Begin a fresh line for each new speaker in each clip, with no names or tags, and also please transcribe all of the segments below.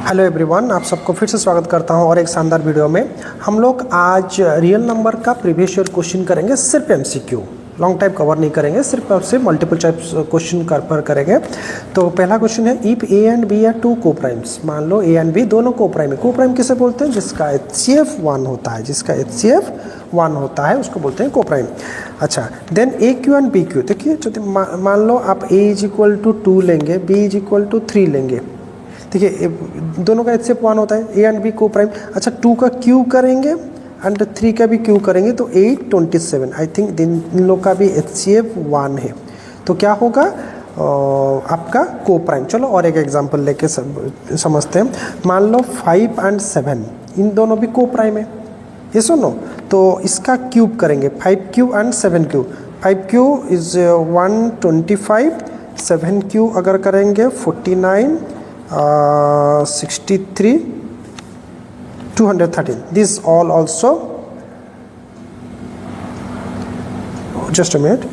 Hello everyone, आप सबको फिर से स्वागत करता हूं और एक शानदार वीडियो में। हम लोग आज रियल नंबर का प्रीवियस ईयर क्वेश्चन करेंगे, सिर्फ एमसीक्यू, लॉन्ग टाइप कवर नहीं करेंगे, सिर्फ और सिर्फ मल्टीपल चॉइस क्वेश्चन पर करेंगे। तो पहला क्वेश्चन है, if A and B are two coprimes. मान लो ए एंड बी दोनों को प्राइम है। को प्राइम किसे बोलते हैं? जिसका एचसीएफ 1 होता है, जिसका एचसीएफ 1 होता है उसको बोलते हैं को प्राइम। अच्छा, then A Q and B Q. देखिए, मान लो आप ए इज इक्वल टू 2 लेंगे, बी इज इक्वल टू 3 लेंगे। देखिए, दोनों का एचसीएफ 1 होता है, ए एंड बी को प्राइम। अच्छा, 2 का क्यू करेंगे एंड 3 का भी क्यू करेंगे तो 8, 27। आई थिंक इन लोग का भी एचसीएफ 1 है, तो क्या होगा आपका को प्राइम। चलो और एक एग्जांपल लेके समझते हैं। मान लो 5 एंड 7, इन दोनों भी को प्राइम है, ये सुनो। तो इसका क्यूब करेंगे, 5 Q and 7 Q. 5 Q is 125, 7 Q अगर करेंगे 49, 63, 213. This all also, just a minute,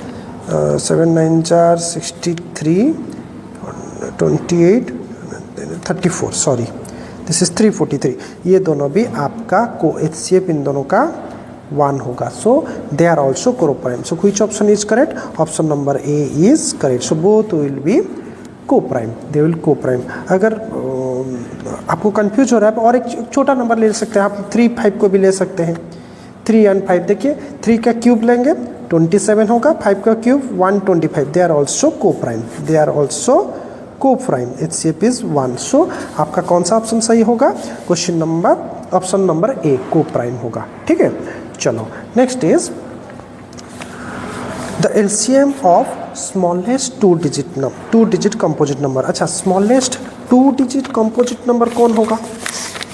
7 9 are 63, 28, 34, sorry, this is 343. ये दोनों भी आपका को एचसीएफ इन दोनों का 1 होगा। सो दे आर ऑल्सो को prime. So which option is correct? Option number A is correct. So both will be को प्राइम, दे विल को प्राइम। अगर आपको कंफ्यूज हो रहा है और एक छोटा नंबर ले सकते हैं आप, 3 5 को भी ले सकते हैं। 3 एंड 5, देखिए 3 का क्यूब लेंगे 27 होगा, 5 का क्यूब 125। दे आर ऑल्सो को प्राइम, दे आर ऑल्सो को प्राइम। HCF is 1। सो आपका कौन सा ऑप्शन सही होगा? क्वेश्चन नंबर ऑप्शन नंबर ए, को प्राइम होगा। ठीक है, चलो next is the LCM of smallest 2 digit composite number. अच्छा, स्मॉलेस्ट 2 डिजिट कंपोजिट नंबर कौन होगा?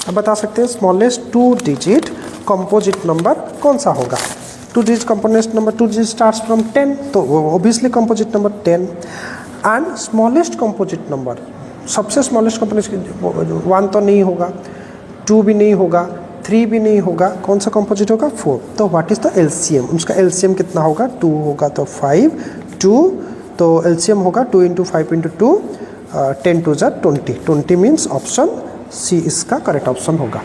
अब बता सकते हैं स्मॉलेस्ट 2 डिजिट कंपोजिट नंबर कौन सा होगा? 2 digit composite number, 2 digit starts from 10, तो obviously composite number 10। And smallest composite number, सबसे स्मॉलेस्ट कंपोजिट 1 तो नहीं होगा, 2 भी नहीं होगा, 3 भी नहीं होगा, कौन सा कंपोजिट होगा? 4। तो व्हाट इज द एलसीएम? उसका एलसीएम कितना होगा? 2 होगा, तो 5, 2, तो एलसीएम होगा 2 × 5 × 2, 10 2 = 20। 20 मीन्स ऑप्शन सी इसका करेक्ट ऑप्शन होगा।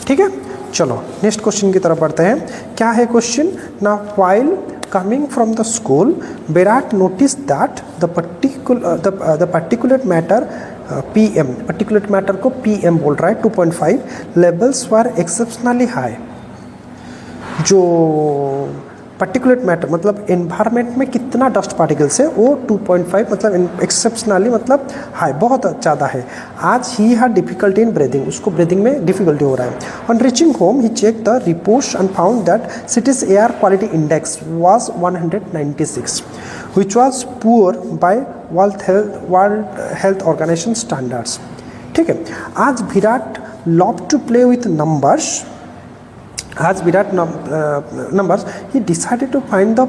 ठीक है, चलो नेक्स्ट क्वेश्चन की तरफ बढ़ते हैं। क्या है क्वेश्चन? ना while coming from the school, Virat notice that the particular matter PM, particular matter को PM बोल रहा है, 2.5 लेवल्स वर एक्सेप्शनली हाई। जो पर्टिकुलर मैटर मतलब एनवायरनमेंट में कितना डस्ट पार्टिकल्स है, वो 2.5 मतलब एक्सेप्शनली मतलब हाई, बहुत ज़्यादा है। आज ही हैड डिफिकल्टी इन ब्रीदिंग, उसको ब्रीदिंग में डिफिकल्टी हो रहा है। ऑन रीचिंग होम ही check the reports and found that city's air quality index was 196, which was poor by World Health Organization standards. ठीक है, आज Virat love to play with numbers. आज विराट नंबर्स ही decided to find the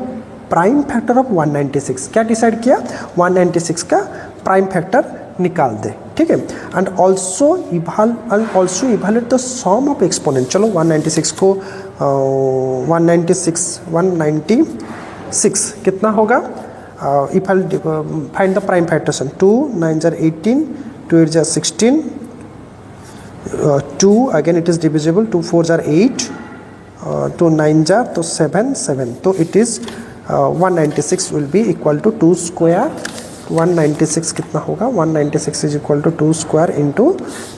prime factor of 196। क्या decide किया? 196 का prime factor निकाल दे। ठीक है, and also evaluate the sum of exponent. चलो 196 को 196 कितना होगा? Find the prime factors. 2 9 = 18, 2 8 = 16, 2 again it is divisible, 2 4 = 8, 2 9 = तो 7 7, तो it is 196 will be equal to 2 square. 196 कितना होगा? 196 is equal to 2 square into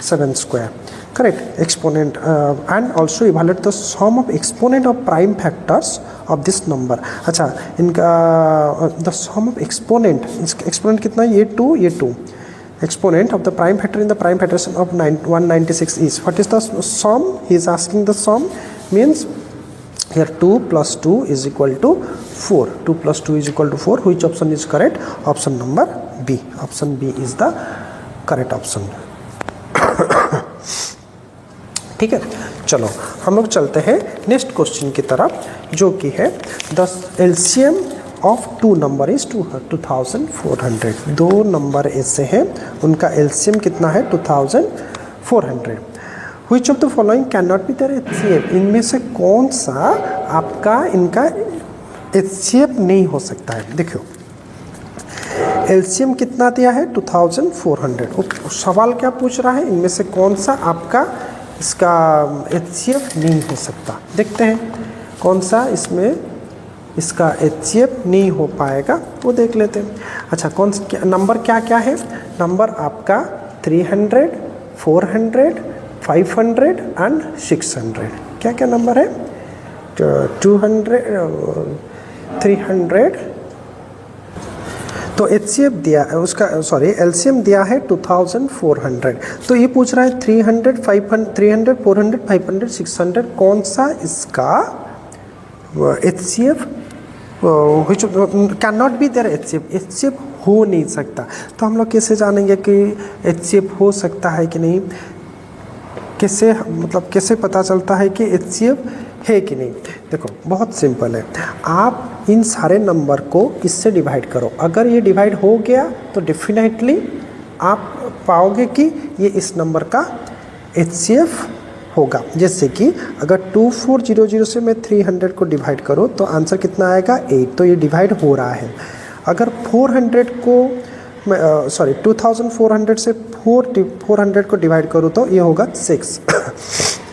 7 square. Correct, exponent and also evaluate the sum of exponent of prime factors of this number. अच्छा, इनका the sum of exponent, इसका exponent कितना है? ये 2, ये 2। Exponent of the prime factor in the prime factoration of 196 is, what is the sum? He is asking the sum, means here 2 + 2 is equal to 4. 2 + 2 is equal to 4. Which option is correct? Option number B. Option B is the correct option. ठीक है, चलो हम लोग चलते हैं next question की तरफ, जो कि है the LCM of 2 number is 2400। 2 number ऐसे हैं, उनका एलसीएम कितना है? 2400। Which of the following can not be there HCF? इनमें से कौन सा आपका इनका एचसीएफ नहीं हो सकता है? देखो, एलसीएम कितना दिया है 2400। सवाल क्या पूछ रहा है, इनमें से कौन सा आपका इसका एचसीएफ नहीं हो सकता। देखते हैं कौन सा इसमें इसका एचसीएफ नहीं हो पाएगा, वो देख लेते हैं। अच्छा, कौन सा नंबर क्या क्या है, नंबर आपका 300, 400, 500 एंड 600। क्या क्या नंबर है, 200, 300। तो एचसीएफ दिया उसका एलसीएम दिया है 2400। तो ये पूछ रहा है 300, 400, 500, 600 कौन सा इसका HCF can not be there HCF हो नहीं सकता। तो हम लोग कैसे जानेंगे कि एचसीएफ हो सकता है कि नहीं, कैसे मतलब कैसे पता चलता है कि एचसीएफ है कि नहीं। देखो बहुत सिंपल है, आप इन सारे नंबर को इससे डिवाइड करो। अगर ये डिवाइड हो गया तो डेफिनेटली आप पाओगे कि ये इस नंबर का एचसीएफ होगा। जैसे कि अगर 2400 से मैं 300 को डिवाइड करूँ तो आंसर कितना आएगा 8। तो ये डिवाइड हो रहा है। अगर 400 को 2400 से 400 को डिवाइड करूँ तो ये होगा 6।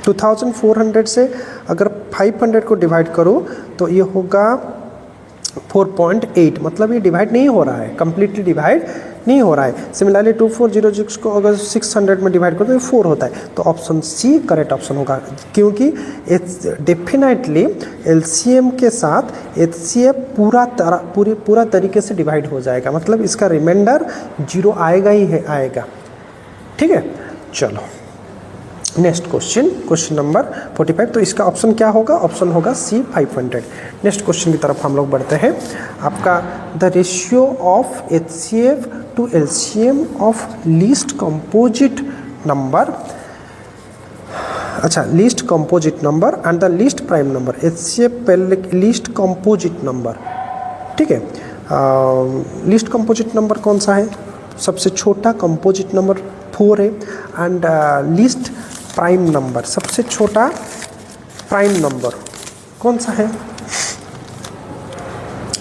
2400 से अगर 500 को डिवाइड करूँ तो ये होगा 4.8। मतलब ये डिवाइड नहीं हो रहा है, कंप्लीटली डिवाइड नहीं हो रहा है। सिमिलरली 2406 को अगर 600 में डिवाइड करो तो ये 4 होता है। तो ऑप्शन सी करेक्ट ऑप्शन होगा, क्योंकि डेफिनेटली एलसीएम के साथ एचसीएफ पूरा तरीके से डिवाइड हो जाएगा। मतलब इसका रिमाइंडर 0 आएगा ही है, आएगा। ठीक है, चलो नेक्स्ट क्वेश्चन नंबर 45। तो इसका ऑप्शन क्या होगा, ऑप्शन होगा सी 500। नेक्स्ट क्वेश्चन की तरफ हम लोग बढ़ते हैं। आपका the ratio of HCF to LCM of least composite number, अच्छा least composite number and the least prime number. HCF पहले लीस्ट कंपोजिट नंबर, ठीक है। लीस्ट कंपोजिट नंबर कौन सा है, सबसे छोटा कंपोजिट नंबर 4 है। एंड लीस्ट प्राइम नंबर, सबसे छोटा प्राइम नंबर कौन सा है,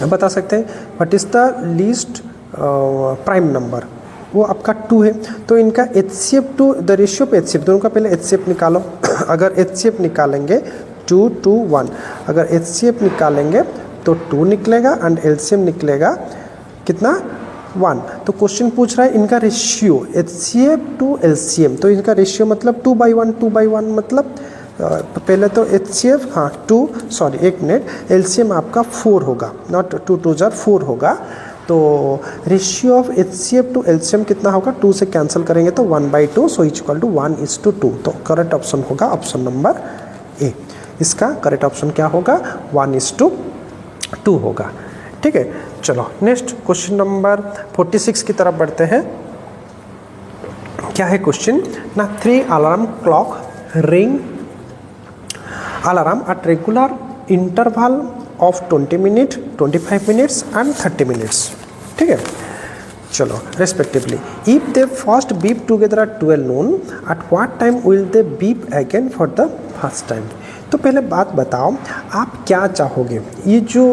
बता सकते हैं। What is the least prime number, वो आपका 2 है। तो इनका एचसीएफ टू द रेशियो पे एचसीएफ, दोनों का पहले एचसीएफ निकालो। अगर एचसीएफ निकालेंगे 2 to 1, अगर एचसीएफ निकालेंगे तो 2 निकलेगा एंड एलसीएम निकलेगा कितना 1। तो क्वेश्चन पूछ रहा है इनका रेशियो एचसीएफ टू एलसीएम। तो इनका रेशियो मतलब 2/1 मतलब पहले तो एचसीएफ 1 मिनट, एलसीएम आपका 4 होगा, नॉट 2 2 4 होगा। तो ratio of HCF to LCM कितना होगा, 2 से कैंसिल करेंगे तो 1/2, सो इज इक्वल टू 1:2। तो करेक्ट ऑप्शन होगा ऑप्शन नंबर ए। इसका करेक्ट ऑप्शन क्या होगा, 1:2 होगा। ठीक है, चलो नेक्स्ट क्वेश्चन नंबर 46 की तरफ बढ़ते हैं। क्या है क्वेश्चन ना, 3 alarm clock ring alarm at regular interval of 20 minute, 25 minutes and 30 minutes. ठीक है, चलो respectively if they first beep together at 12 noon, eight what time will they beep again for the first time. तो पहले बात बताओ आप क्या चाहोगे, ये जो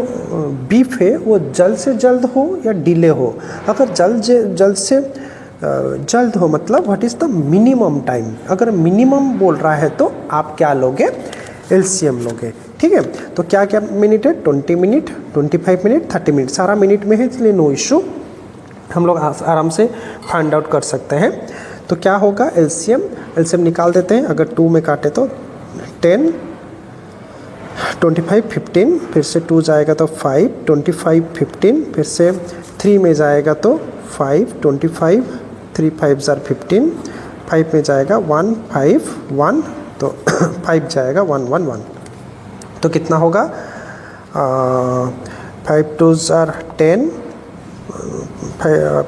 बीप है वो जल्द से जल्द हो या डिले हो। अगर जल्द से जल्द हो मतलब what is the minimum time. अगर मिनिमम बोल रहा है तो आप क्या लोगे, एलसीएम लोगे। ठीक है, तो क्या क्या मिनट है, 20 मिनट, 25 मिनट, 30 मिनट, सारा मिनट में है, इसलिए नो इशू, हम लोग आराम से फाइंड आउट कर सकते हैं। तो क्या होगा, एलसीएम निकाल देते हैं। अगर 2 में काटे तो 10, 25, 15, फिर से 2 जाएगा तो 5, 25, 15, फिर से 3 में जाएगा तो 5, 25, 3 5 15, 5 में जाएगा 1, 5, 1, तो 5 जाएगा 1, 1, 1। तो कितना होगा, 5 2 10,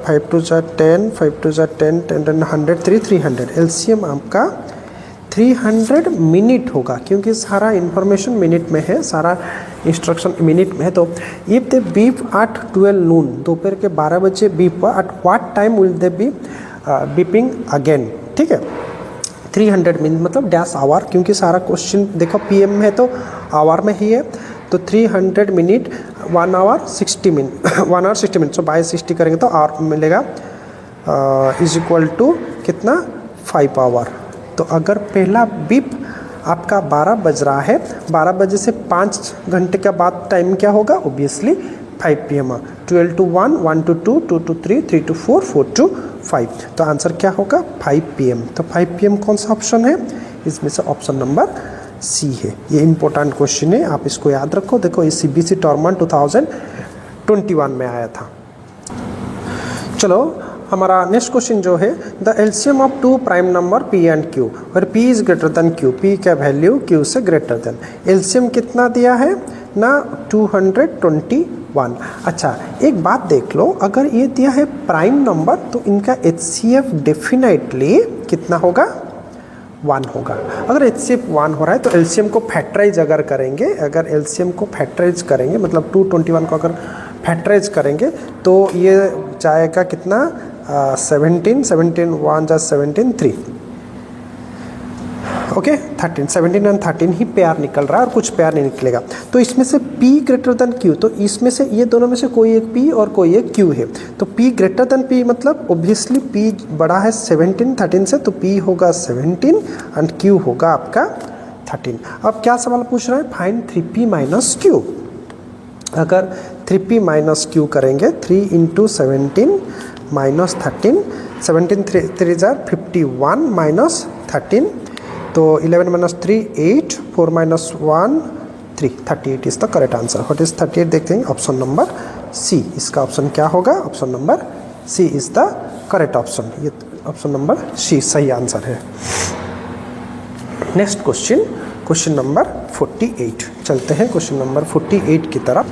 5 2 10, 5 2 10, 10 100, 300। एलसीएम आपका 300 मिनट होगा, क्योंकि सारा इन्फॉर्मेशन मिनट में है, सारा इंस्ट्रक्शन मिनट में है। तो if they beep at 12 noon, दोपहर के 12 बजे बीप हुआ, at what time will they be beeping again. ठीक है, 300 मीन मतलब डैश आवर, क्योंकि सारा क्वेश्चन देखो पीएम में है तो आवर में ही है। तो 300 minute 1 hour 60 minute 1 hour 60 minute, so by 60 करेंगे तो आवर मिलेगा इज इक्वल टू कितना 5 आवर। तो अगर पहला बीप आपका 12 बज रहा है, 12 बजे से 5 घंटे के बाद टाइम क्या होगा, obviously 5 PM। 12 to 1, 1 to 2, 2 to 3, 3 to 4, 4 to 5। तो आंसर क्या होगा 5 PM। तो 5 PM कौन सा ऑप्शन है, इसमें से ऑप्शन नंबर सी है। ये इंपॉर्टेंट क्वेश्चन है, आप इसको याद रखो। देखो ये CBSE टॉर्मन 2021 में आया था। चलो हमारा नेक्स्ट क्वेश्चन जो है, the LCM of two prime number P and Q और P is greater than Q, P का वैल्यू Q से ग्रेटर देन। एलसीएम कितना दिया है ना 221। अच्छा एक बात देख लो, अगर ये दिया है प्राइम नंबर तो इनका HCF डेफिनेटली कितना होगा 1 होगा। अगर HCF 1 हो रहा है तो एलसीएम को फैक्टराइज अगर करेंगे, अगर एलसीएम को फैक्टराइज करेंगे मतलब 221 को अगर फैक्टराइज करेंगे तो ये जाएगा कितना 17 17 1 जा 17 3 ओके 13 17 एंड 13 ही पेयर निकल रहा है और कुछ पेयर नहीं निकलेगा। तो इसमें से P ग्रेटर देन Q, तो इसमें से ये दोनों में से कोई एक P और कोई एक Q है। तो P ग्रेटर देन P मतलब ऑब्वियसली P बड़ा है 17 13 से, तो P होगा 17 एंड Q होगा आपका 13। अब क्या सवाल पूछ रहा है, फाइंड 3P माइनस Q। अगर 3P माइनस Q करेंगे 3 इंटू 17 माइनस 13, 17 3 जार 51 माइनस 13, तो 11 minus 3 8, 4 minus 1 3, 38 is the correct answer. What is 38 देखते हैं, ऑप्शन नंबर सी। इसका ऑप्शन क्या होगा, option number C is the correct option. ये ऑप्शन नंबर सी सही आंसर है। Next question, question number 48। चलते हैं क्वेश्चन नंबर 48 की तरफ।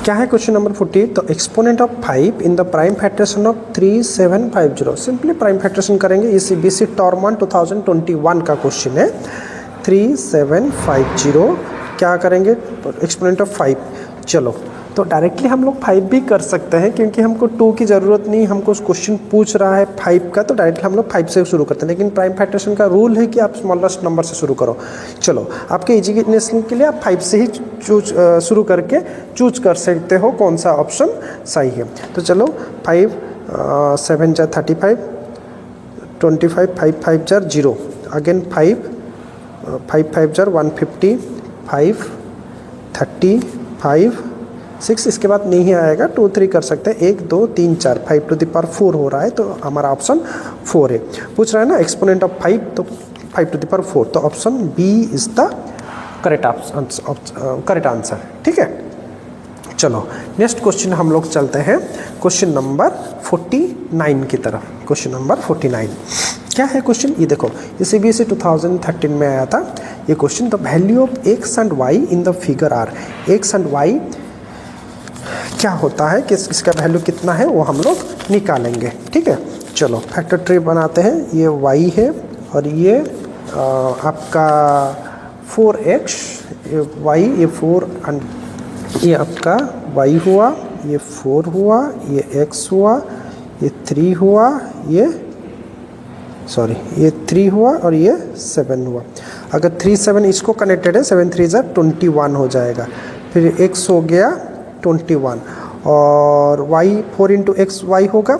क्या है क्वेश्चन नंबर 48, तो exponent of 5 in the prime factorisation of 3750। Simply prime factorisation करेंगे, ये CBSE टॉर्मन 2021 का क्वेश्चन है। 3750 क्या करेंगे, एक्सपोनेंट ऑफ 5। चलो तो डायरेक्टली हम लोग 5 भी कर सकते हैं क्योंकि हमको 2 की ज़रूरत नहीं, हमको क्वेश्चन पूछ रहा है 5 का, तो डायरेक्टली हम लोग 5 से शुरू करते हैं। लेकिन प्राइम फैक्टरेशन का रूल है कि आप स्मॉलेस्ट नंबर से शुरू करो। चलो आपके इजीनेशन के लिए आप 5 से ही शुरू करके चूज कर सकते हो कौन सा ऑप्शन सही है। तो चलो 5 7 जार 35, 25 5 5 जार 0, अगेन 5 5 5 जार 150, 5 30 5 6, इसके बाद नहीं आएगा 2 3 कर सकते हैं, 1 2 3 4 5 टू द पावर 4 हो रहा है, तो हमारा ऑप्शन 4 है। पूछ रहा है ना एक्सपोनेंट ऑफ 5, तो 5 टू द पावर 4, तो option B is the correct answer. ठीक है, चलो नेक्स्ट क्वेश्चन हम लोग चलते हैं क्वेश्चन नंबर 49 की तरफ। क्वेश्चन नंबर 49 क्या है क्वेश्चन, ये देखो ये CBSE 2013 में आया था ये question. The value of x and y in the figure are. x and y क्या होता है कि इसका वैल्यू कितना है वो हम लोग निकालेंगे। ठीक है, चलो फैक्टर ट्री बनाते हैं। ये y है और ये आपका 4x, ये y, ये 4 एंड ये आपका y हुआ, ये 4 हुआ, ये x हुआ, ये 3 हुआ, ये 3 हुआ और ये 7 हुआ। अगर 3 7 इसको कनेक्टेड है, 7 3 ज़ा 21 हो जाएगा। फिर x हो गया 21 और y 4 इंटू एक्स वाई होगा,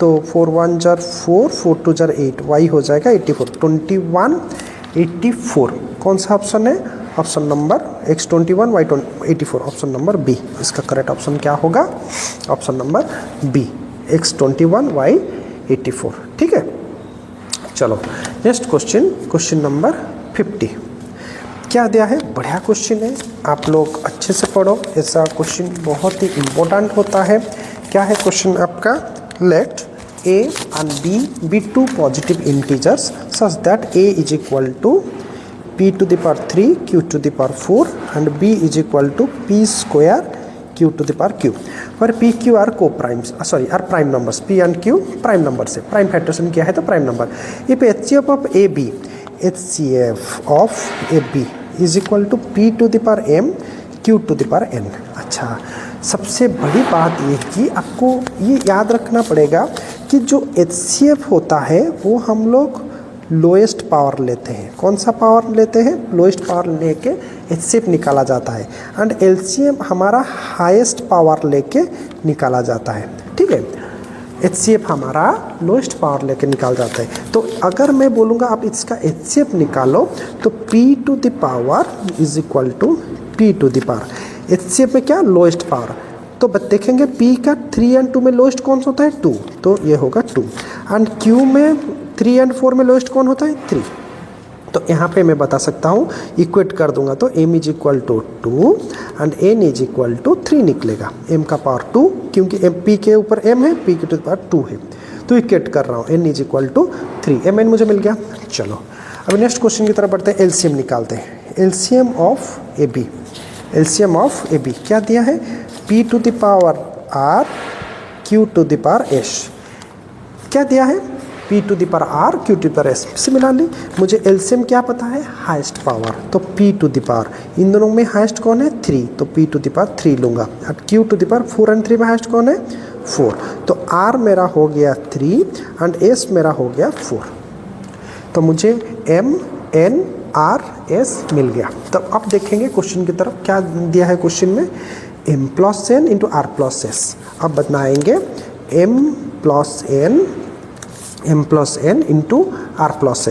तो 4 1 जार 4, 4 2 जार 8, y हो जाएगा 84, 21 84। कौन सा ऑप्शन है, option number x 21 y 84, option number B. इसका करेक्ट ऑप्शन क्या होगा, option number B, x 21 y 84। ठीक है, चलो नेक्स्ट क्वेश्चन, क्वेश्चन नंबर 50। क्या दिया है, बढ़िया क्वेश्चन है, आप लोग अच्छे से पढ़ो, ऐसा क्वेश्चन बहुत ही इम्पोर्टेंट होता है। क्या है क्वेश्चन आपका, late a and b be two positive integers such that a is equal to p to the power 3 q to the power 4 and b is equal to p square q to the power q, where p q are co-primes, are prime numbers। p and q prime numbers है, prime factorisation किया है तो prime number। if HCF of ab, HCF of ab is equal to p to the power m q to the power n। अच्छा, सबसे बड़ी बात ये कि आपको ये याद रखना पड़ेगा कि जो HCF होता है वो हम लोग लोएस्ट पावर लेते हैं। कौन सा पावर लेते हैं? लोएस्ट पावर लेके एचसीएफ निकाला जाता है। एंड एलसीएम हमारा हाईएस्ट पावर लेके निकाला जाता है। ठीक है, एचसीएफ हमारा लोएस्ट पावर लेके निकाल जाता है। तो अगर मैं बोलूँगा आप इसका एचसीएफ निकालो तो p to the power is equal to p to the power. HCF में क्या? Lowest power. तो देखेंगे p का 3 एंड 2 में लोएस्ट कौन सा होता है? 2, तो ये होगा 2। एंड q में 3 एंड 4 में लोएस्ट कौन होता है? 3। तो यहाँ पे मैं बता सकता हूँ, इक्वेट कर दूंगा तो m is equal to 2 and n is equal to 3 निकलेगा। m का पावर 2, क्योंकि p के ऊपर m है, p के पावर 2 है, तो इक्वेट कर रहा हूँ। n is equal to 3, mn मुझे मिल गया। चलो अब नेक्स्ट क्वेश्चन की तरफ बढ़ते हैं। एलसीएम निकालते हैं। LCM of A B, LCM of A B क्या दिया है? p to the power r q to the power s। क्या दिया है? p to the power r q to the power s। Similarly मुझे एलसीएम क्या पता है? हाईएस्ट पावर, तो p टू द पावर, इन दोनों में हाईएस्ट कौन है? 3, तो p टू द पावर 3 लूँगा। और q to the power 4 and 3 में हाईएस्ट कौन है? 4, तो r मेरा हो गया 3 एंड s मेरा हो गया 4। तो मुझे m n r s मिल गया। तो अब देखेंगे क्वेश्चन की तरफ, क्या दिया है क्वेश्चन में? m plus n into r plus s। अब बनाएंगे m plus n into r plus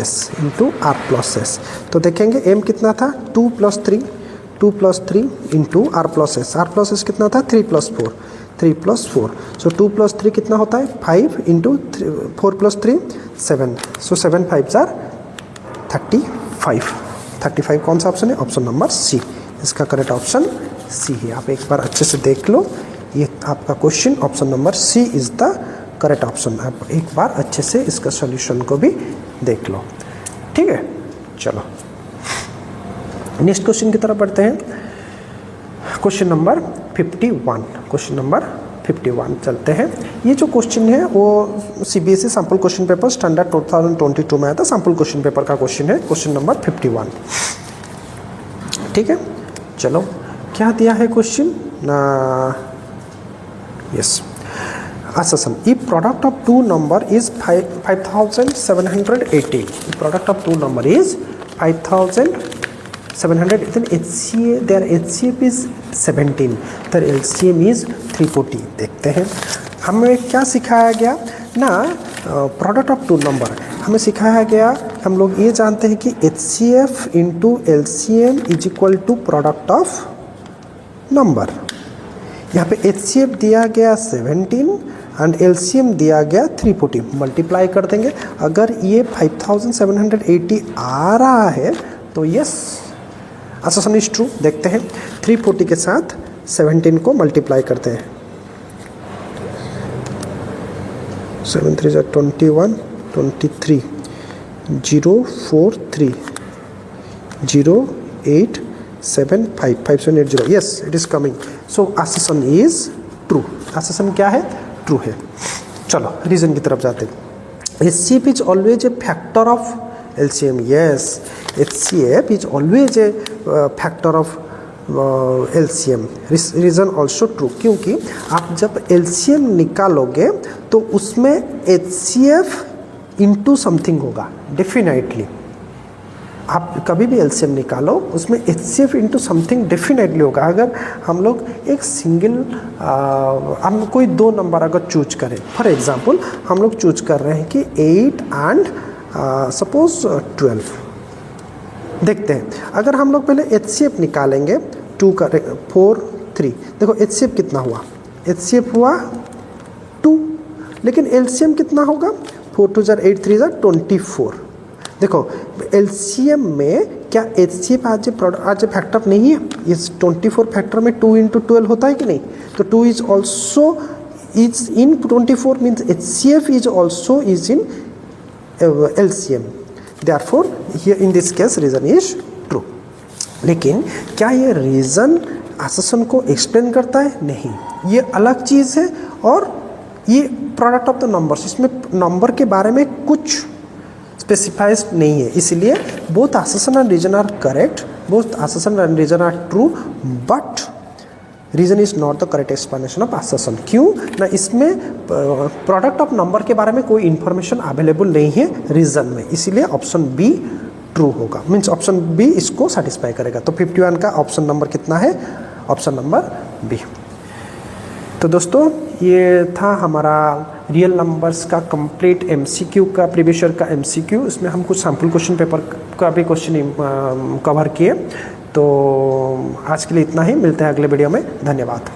s तो देखेंगे m कितना था? 2 plus 3 into r plus s कितना था? 3 प्लस 4। सो 2 प्लस 3 कितना होता है? 5 इंटू 4 प्लस 3 7। So 7 5 are 35। कौन सा ऑप्शन है? Option number C. इसका करेक्ट ऑप्शन सी है। आप एक बार अच्छे से देख लो, ये आपका question option number C is the correct option. आप एक बार अच्छे से इसका सॉल्यूशन को भी देख लो। ठीक है, चलो नेक्स्ट क्वेश्चन की तरफ बढ़ते हैं। क्वेश्चन नंबर 51 चलते हैं। ये जो क्वेश्चन है वो CBSE sample question paper standard 2022 में आया था। सैम्पल क्वेश्चन पेपर का क्वेश्चन है, क्वेश्चन नंबर 51। ठीक है, चलो क्या दिया है question? Yes, Assertion: if product of two number is 5780, if product of two number is 5700, then HCF, their HCF is 17, their LCM is 340। देखते हैं हमें क्या सिखाया गया ना। प्रोडक्ट ऑफ टू नंबर हमें सिखाया गया, हम लोग ये जानते हैं कि HCF into LCM is equal to product of number. यहाँ पे HCF दिया गया 17 एंड LCM दिया गया 340, मल्टीप्लाई कर देंगे। अगर ये 5780 आ रहा है तो यस, असर्शन इज ट्रू। देखते हैं 340 के साथ 17 को मल्टीप्लाई करते हैं। 7 3 21 23 043 087 5780। Yes, it is coming. So assertion is true. Assertion क्या है? ट्रू है। चलो रीजन की तरफ जाते हैं। HCF is always a factor of LCM। Yes, HCF is always a factor of LCM। Reason also true, क्योंकि आप जब LCM निकालोगे तो उसमें HCF इंटू समथिंग होगा डेफिनेटली। आप कभी भी LCM निकालो उसमें HCF इंटू समथिंग डेफिनेटली होगा। अगर हम लोग एक सिंगल हम कोई दो नंबर अगर चूज करें, फॉर एग्जांपल हम लोग चूज कर रहे हैं कि 8 एंड सपोज 12। देखते हैं अगर हम लोग पहले HCF निकालेंगे 2 का 4 3, देखो HCF कितना हुआ? HCF हुआ 2, लेकिन LCM कितना होगा? 4 2 8 3 24। देखो LCM में क्या HCF आज ए फैक्टर नहीं है? इस 24 फैक्टर में 2 इंटू 12 होता है कि नहीं? तो 2 is also is in 24 means HCF is also is in LCM। Therefore here in this case reason is true। लेकिन क्या ये रीज़न असर्शन को एक्सप्लेन करता है? नहीं, ये अलग चीज़ है। और ये प्रोडक्ट ऑफ द नंबर्स, इसमें नंबर के बारे में कुछ स्पेसिफाइज नहीं है। इसलिए both assertion and reason are correct, both assertion and reason are true, but reason is not the correct explanation of assertion. क्यों ना, इसमें प्रोडक्ट ऑफ नंबर के बारे में कोई इन्फॉर्मेशन अवेलेबल नहीं है रीज़न में, इसीलिए ऑप्शन बी ट्रू होगा, मीन्स ऑप्शन बी इसको सेटिस्फाई करेगा। तो 51 का ऑप्शन नंबर कितना है? Option number B. तो दोस्तों ये था हमारा रियल नंबर्स का कंप्लीट एमसीक्यू का, प्रीवियस ईयर का एमसीक्यू। इसमें हम कुछ सैम्पल क्वेश्चन पेपर का भी क्वेश्चन कवर किए। तो आज के लिए इतना ही, मिलते हैं अगले वीडियो में। धन्यवाद।